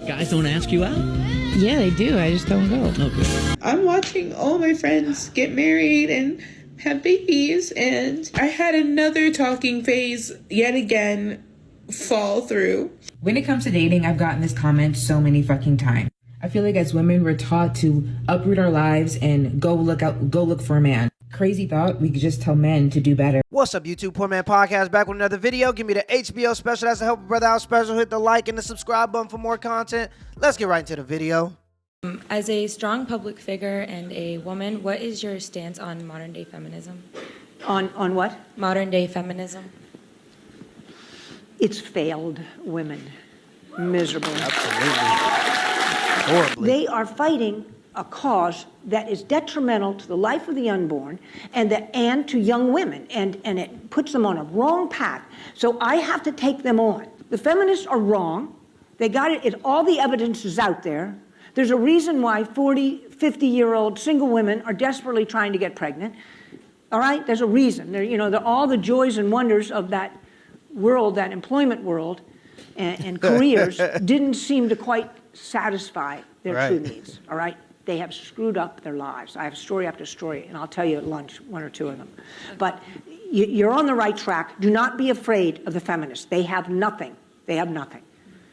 Guys don't ask you out? Yeah, they do. I just don't go. Okay. I'm watching all my friends get married and have babies, and I had another talking phase yet again fall through. When it comes to dating, I've gotten this comment so many fucking times. I feel like as women, we're taught to uproot our lives and go look for a man. Crazy thought, we could just tell men to do better. What's up, YouTube? Poor Man Podcast back with another video. Give me the HBO special. That's a Help a Brother Out special. Hit the like and the subscribe button for more content. Let's get right into the video. As a strong public figure and a woman, what is your stance on modern-day feminism? On what? Modern-day feminism. It's failed women. Miserable. Absolutely. Horribly. They are fighting a cause that is detrimental to the life of the unborn and to young women, and it puts them on a wrong path. So I have to take them on. The feminists are wrong. They got it. All the evidence is out there. There's a reason why 40, 50-year-old single women are desperately trying to get pregnant. All right? There's a reason. They're all the joys and wonders of that world, that employment world, and careers didn't seem to quite satisfy their true needs. All right? They have screwed up their lives. I have story after story, and I'll tell you at lunch one or two of them. But you're on the right track. Do not be afraid of the feminists. They have nothing. They have nothing.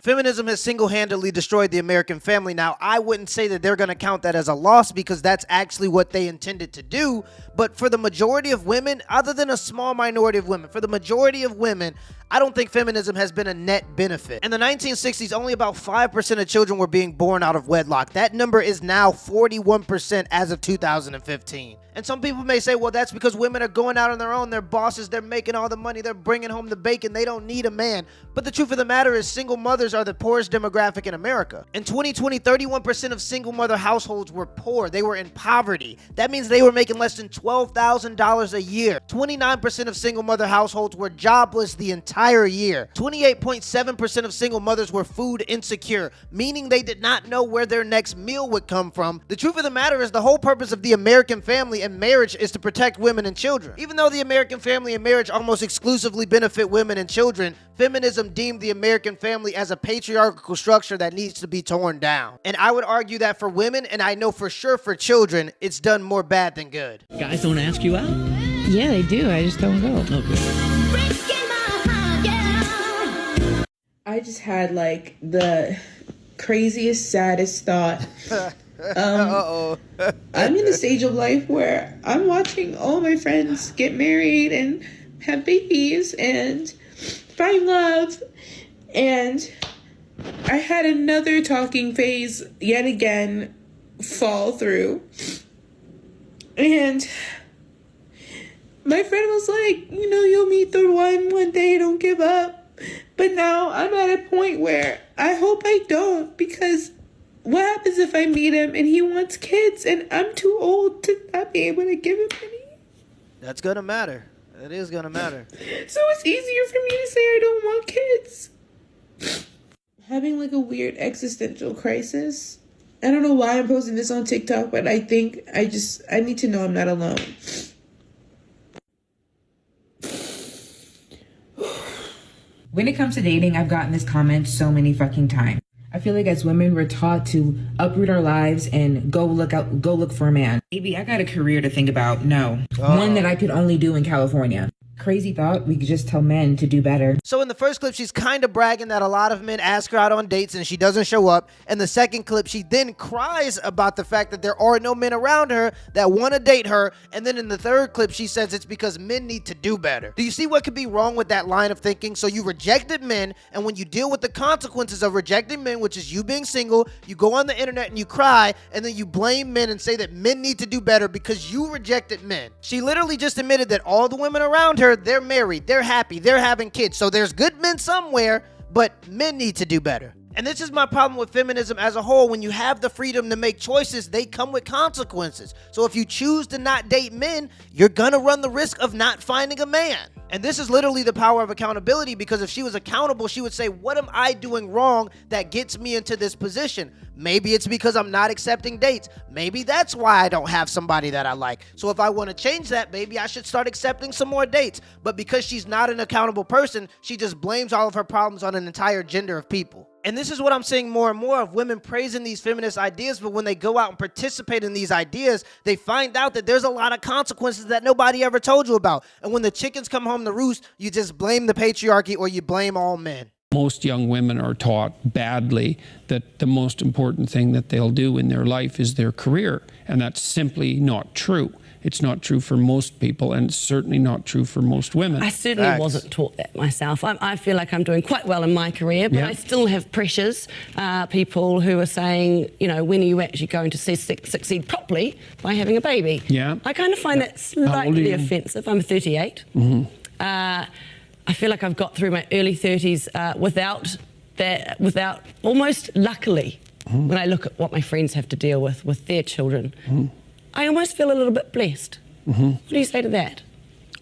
Feminism has single-handedly destroyed the American family. Now, I wouldn't say that they're going to count that as a loss because that's actually what they intended to do. But for the majority of women, other than a small minority of women, for the majority of women, I don't think feminism has been a net benefit. In the 1960s, only about 5% of children were being born out of wedlock. That number is now 41% as of 2015. And some people may say, well, that's because women are going out on their own. They're bosses. They're making all the money. They're bringing home the bacon. They don't need a man. But the truth of the matter is single mothers are the poorest demographic in America. In 2020, 31% of single mother households were poor. They were in poverty. That means they were making less than $12,000 a year. 29% of single mother households were jobless the entire year. 28.7% of single mothers were food insecure, meaning they did not know where their next meal would come from. The truth of the matter is the whole purpose of the American family and marriage is to protect women and children. Even though the American family and marriage almost exclusively benefit women and children, feminism deemed the American family as a patriarchal structure that needs to be torn down. And I would argue that for women, and I know for sure for children, it's done more bad than good. Guys don't ask you out? Yeah, they do. I just don't go. Okay. I just had like the craziest, saddest thought. I'm in a stage of life where I'm watching all my friends get married and have babies and find love, and I had another talking phase yet again fall through, and my friend was like, you'll meet the one day, don't give up. But now I'm at a point where I hope I don't, because what happens if I meet him and he wants kids and I'm too old to not be able to give him any? That's gonna matter. It is gonna matter. So it's easier for me to say I don't want kids. Having like a weird existential crisis. I don't know why I'm posting this on TikTok, but I think I need to know I'm not alone. When it comes to dating, I've gotten this comment so many fucking times. I feel like as women, we're taught to uproot our lives and go look for a man. Maybe I got a career to think about. No. One that I could only do in California. Crazy thought, we could just tell men to do better. So in the first clip, she's kind of bragging that a lot of men ask her out on dates and she doesn't show up. In the second clip, she then cries about the fact that there are no men around her that want to date her. And then in the third clip, she says it's because men need to do better. Do you see what could be wrong with that line of thinking? So you rejected men, and when you deal with the consequences of rejecting men, which is you being single, you go on the internet and you cry, and then you blame men and say that men need to do better because you rejected men. She literally just admitted that all the women around her, they're married, they're happy, they're having kids. So there's good men somewhere, but men need to do better. And this is my problem with feminism as a whole. When you have the freedom to make choices, they come with consequences. So if you choose to not date men, you're gonna run the risk of not finding a man. And this is literally the power of accountability, because if she was accountable, she would say, what am I doing wrong that gets me into this position? Maybe it's because I'm not accepting dates. Maybe that's why I don't have somebody that I like. So if I want to change that, maybe I should start accepting some more dates. But because she's not an accountable person, she just blames all of her problems on an entire gender of people. And this is what I'm seeing more and more of, women praising these feminist ideas, but when they go out and participate in these ideas, they find out that there's a lot of consequences that nobody ever told you about. And when the chickens come home to roost, you just blame the patriarchy or you blame all men. Most young women are taught badly that the most important thing that they'll do in their life is their career, and that's simply not true. It's not true for most people, and it's certainly not true for most women. I certainly wasn't taught that myself. I feel like I'm doing quite well in my career, but I still have pressures. People who are saying, you know, when are you actually going to succeed properly by having a baby? Yeah. I kind of find that slightly offensive. I'm 38. I feel like I've got through my early 30s without almost luckily, when I look at what my friends have to deal with their children. I almost feel a little bit blessed. What do you say to that?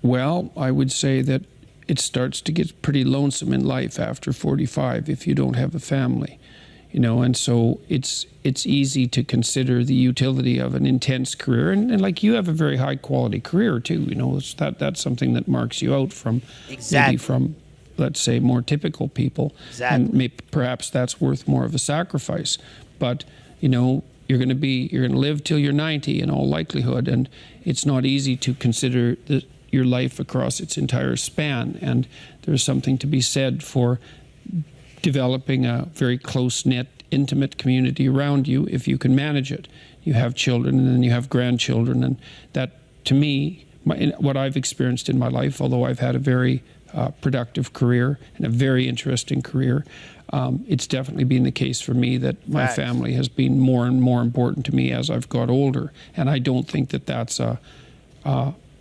Well, I would say that it starts to get pretty lonesome in life after 45 if you don't have a family, you know, and so it's easy to consider the utility of an intense career, and like you have a very high quality career too, you know, that's something that marks you out from maybe from, let's say, more typical people, and perhaps that's worth more of a sacrifice, but you know, you're going to live till you're 90 in all likelihood, and it's not easy to consider your life across its entire span. And there's something to be said for developing a very close-knit, intimate community around you if you can manage it. You have children, and then you have grandchildren, and that, to me, what I've experienced in my life, although I've had a very productive career and a very interesting career, it's definitely been the case for me that my family has been more and more important to me as I've got older. And I don't think that that's a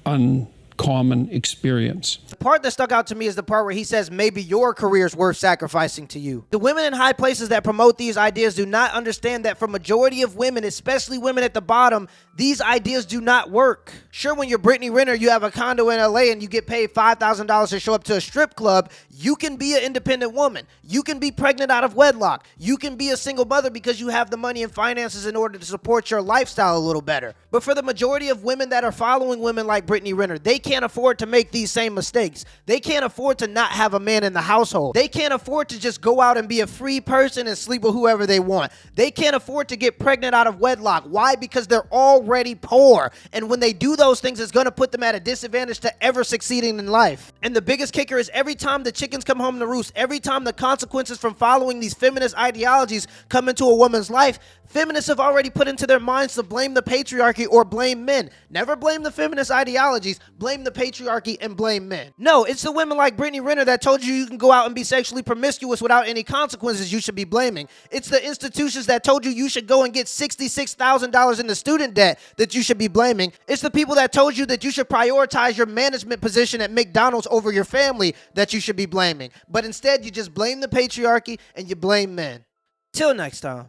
uncommon experience. The part that stuck out to me is the part where he says maybe your career is worth sacrificing to you. The women in high places that promote these ideas do not understand that for majority of women, especially women at the bottom, these ideas do not work. Sure, when you're Brittany Renner, you have a condo in LA and you get paid $5,000 to show up to a strip club, you can be an independent woman. You can be pregnant out of wedlock. You can be a single mother because you have the money and finances in order to support your lifestyle a little better. But for the majority of women that are following women like Brittany Renner, they can't afford to make these same mistakes. They can't afford to not have a man in the household. They can't afford to just go out and be a free person and sleep with whoever they want. They can't afford to get pregnant out of wedlock. Why? Because they're already poor. And when they do those things, it's going to put them at a disadvantage to ever succeeding in life. And the biggest kicker is every time the chickens come home to roost, every time the consequences from following these feminist ideologies come into a woman's life, feminists have already put into their minds to blame the patriarchy or blame men. Never blame the feminist ideologies, blame the patriarchy and blame men. No, it's the women like Brittany Renner that told you can go out and be sexually promiscuous without any consequences you should be blaming. It's the institutions that told you should go and get $66,000 in the student debt that you should be blaming. It's the people that told you that you should prioritize your management position at McDonald's over your family that you should be blaming. But instead, you just blame the patriarchy and you blame men. Till next time.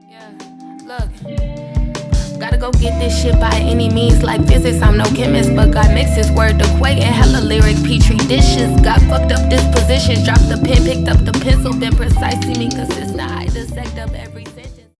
Yeah, look, gotta go get this shit by any means. Like physics, I'm no chemist, but God mixes word equating hella lyric petri dishes. Got fucked up dispositions, dropped the pen, picked up the pencil, been precise, seeming consistent. I dissect up every